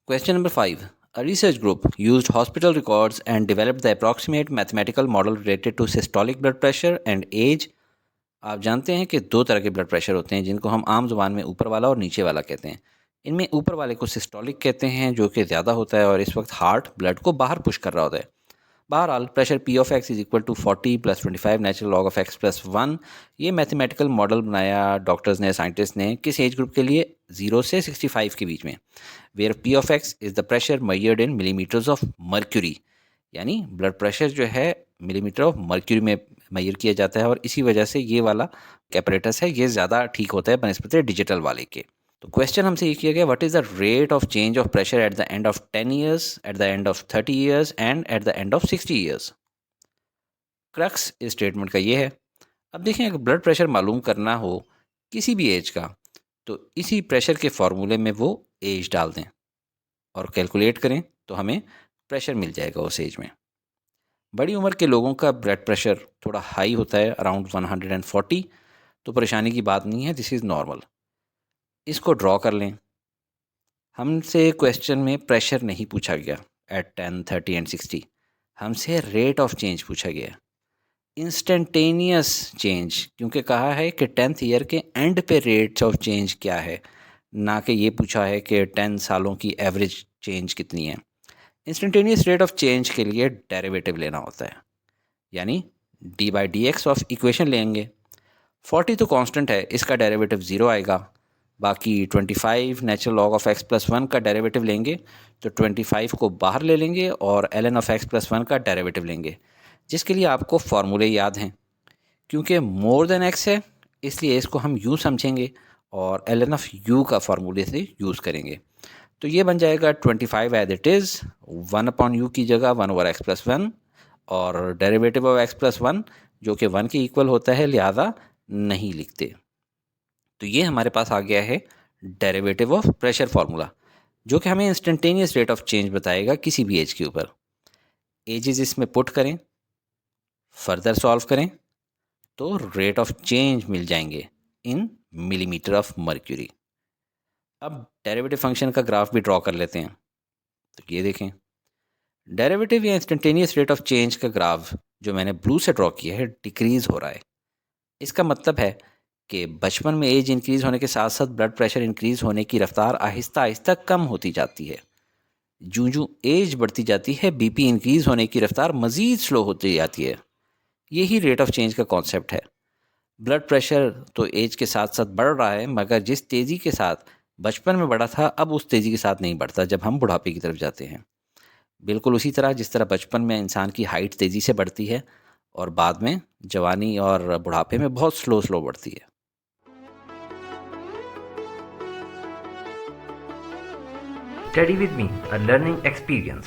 Question number 5. A research group used hospital records and developed the approximate mathematical model related to systolic blood pressure and age. आप जानते हैं कि दो तरह के ब्लड प्रेशर होते हैं जिनको हम आम जुबान में ऊपर वाला और नीचे वाला कहते हैं। इनमें ऊपर वाले को सिस्टोलिक कहते हैं जो कि ज़्यादा होता है और इस वक्त हार्ट ब्लड को बाहर पुश कर रहा होता है। बहरहाल pressure P of X is equal to 40 + 25 natural log of X + 1। ये मैथमेटिकल मॉडल बनाया डॉक्टर्स ने, साइंटिस्ट ने, किस एज ग्रुप के लिए? 0 से 65 के बीच में। Where P of X is the pressure measured in millimetres of mercury, यानी ब्लड प्रेशर जो है मिलीमीटर ऑफ मर्क्यूरी में मेजर किया जाता है और इसी वजह से ये वाला कैपरेटस है ये ज़्यादा ठीक होता है बनस्पति डिजिटल वाले के। तो क्वेश्चन हमसे ये किया गया, what is the rate of change of pressure at the end of 10 years, at the end of 30 years and at the end of 60 years. Crux इस स्टेटमेंट का ये है। अब देखें, अगर ब्लड प्रेशर मालूम करना हो किसी भी एज का तो इसी प्रेशर के फॉर्मूले में वो एज डाल दें और कैलकुलेट करें तो हमें प्रेशर मिल जाएगा उस एज में। बड़ी उम्र के लोगों का ब्लड प्रेशर थोड़ा हाई होता है, अराउंड 140, तो परेशानी की बात नहीं है, दिस इज़ नॉर्मल। इसको ड्रॉ कर लें। हमसे क्वेश्चन में प्रेशर नहीं पूछा गया एट 10, 30 एंड 60, हमसे रेट ऑफ चेंज पूछा गया, इंस्टेंटेनियस चेंज, क्योंकि कहा है कि 10th ईयर के एंड पे रेट्स ऑफ चेंज क्या है, ना कि ये पूछा है कि 10 सालों की एवरेज चेंज कितनी है। इंस्टेंटेनियस रेट ऑफ चेंज के लिए डेरिवेटिव लेना होता है, यानी d/dx ऑफ इक्वेशन लेंगे। 40 तो कांस्टेंट है, इसका डेरिवेटिव 0 आएगा। बाकी 25 नेचुरल लॉग ऑफ x + 1 का डेरिवेटिव लेंगे तो 25 को बाहर ले लेंगे और ln ऑफ x + 1 का डेरिवेटिव लेंगे, जिसके लिए आपको फार्मूले याद हैं। क्योंकि मोर देन x है इसलिए इसको हम u समझेंगे और ln ऑफ u का फार्मूले से यूज़ करेंगे। तो ये बन जाएगा 25 एज इट इज़, 1/u की जगह 1/x + 1 और डेरिवेटिव ऑफ x + 1 जो कि 1 के इक्वल होता है, लिहाजा नहीं लिखते। तो ये हमारे पास आ गया है डेरिवेटिव ऑफ प्रेशर फार्मूला, जो कि हमें इंस्टेंटेनियस रेट ऑफ चेंज बताएगा किसी भी एज के ऊपर। एजेस इसमें पुट करें, फर्दर सॉल्व करें तो रेट ऑफ चेंज मिल जाएंगे इन मिलीमीटर ऑफ मर्क्यूरी। अब डेरिवेटिव फंक्शन का ग्राफ भी ड्रॉ कर लेते हैं। तो ये देखें, डेरिवेटिव या इंस्टेंटेनियस रेट ऑफ चेंज का ग्राफ जो मैंने ब्लू से ड्रॉ किया है डिक्रीज़ हो रहा है। इसका मतलब है कि बचपन में एज इंक्रीज़ होने के साथ साथ ब्लड प्रेशर इंक्रीज़ होने की रफ्तार आहिस्ता आहिस्ता कम होती जाती है। जूँ जूँ एज बढ़ती जाती है बीपी इंक्रीज़ होने की रफ्तार मज़ीद स्लो होती जाती है। यही रेट ऑफ चेंज का कॉन्सेप्ट है। ब्लड प्रेशर तो एज के साथ साथ बढ़ रहा है, मगर जिस तेज़ी के साथ बचपन में बढ़ा था अब उस तेज़ी के साथ नहीं बढ़ता जब हम बुढ़ापे की तरफ जाते हैं। बिल्कुल उसी तरह जिस तरह बचपन में इंसान की हाइट तेज़ी से बढ़ती है और बाद में जवानी और बुढ़ापे में बहुत स्लो स्लो बढ़ती है। Study with me, a learning experience.